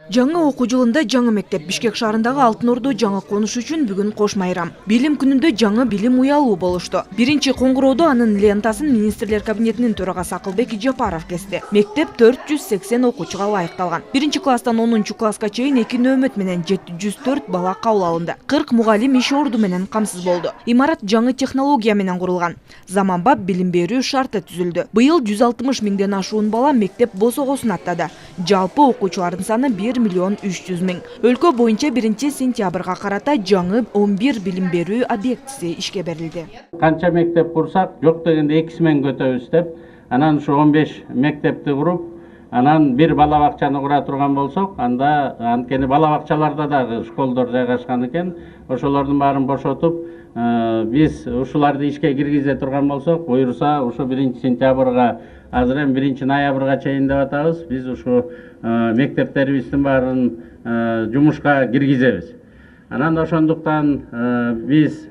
Жаңы окуу жылында жаңы мектеп Бишкек шаарындагы Алтын Ордо жаңы конуш үчүн бүгүн кош майрам. Билим күнүндө жаңы билим уялуу болушту. Биринчи коңгуроодо анын лентасын министрлер кабинетинин төрагасы Акылбек Жапаров кести. Мектеп 480 окуучуга ылайыкталган. Биринчи класстан 10 класска чейин 2 нөөмөт менен 704 бала кабыл алынды. 40 мугалим иш орду менен камсыз болду. Имарат жаңы технология менен курулган. Заманбап билим берүү шарты түзүлдү. Быйыл 160 миңден ашуун бала мектеп босогосун аттады. Жалпы окуучулардын саны 1 миллион 300 миң. Өлкө боюнча 1 сентябрга карата жаңы 11 билим берүү объектиси ишке берилди. Канча мектеп курсак, жок дегенде 2 мен көтөбүз деп, анан ушу 15 мектепти куруп, анан бир бала бакчаны кура турган болсок, анда анткени бала бакчаларда дагы школдор жайгашкан экен, ошолордун баарын бошотуп, биз ушуларды ишке киргизе турган болсок, буюрса ушу 1 сентябрга, азыр эми 1 ноябрга чейин деп атабыз, биз ушу мектептерибиздин баарын жумушка киргизебиз. Анан ошондуктан биз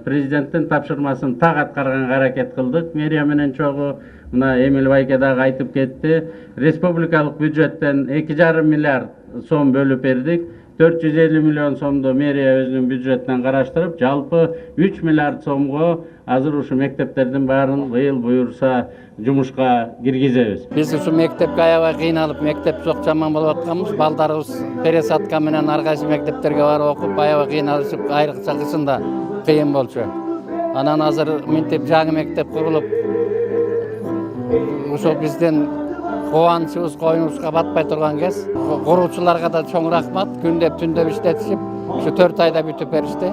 президенттин тапшырмасын так аткарганга аракет кылдык. Мэрия менен чогуу мына Эмил Байке дагы айтып кетти. Республикалык бюджеттен 2,5 миллиард сом бөлүп бердик. 450 миллион сомду мэрия өзүнүн бюджетинен караштырып, жалпы 3 миллиард сомго азыр ушу мектептердин баарын быйыл буюрса жумушка киргизебиз. Биз ушу мектепке аябай кыйналып, мектеп жок жаман болуп атканбыз. Балдарыбыз пересадка менен ар кайсы мектептерге барып окуп, аябай кыйналышып, айрыкча кышында кыйын болчу. Анан азыр мынтип жаңы мектеп курулуп, ошол бизден кубанычыбыз коюнубузга батпай турган кез. Куруучуларга да чоң рахмат. Күндөп түндөп иштетишип, ушу 4 айда бүтүп беришти.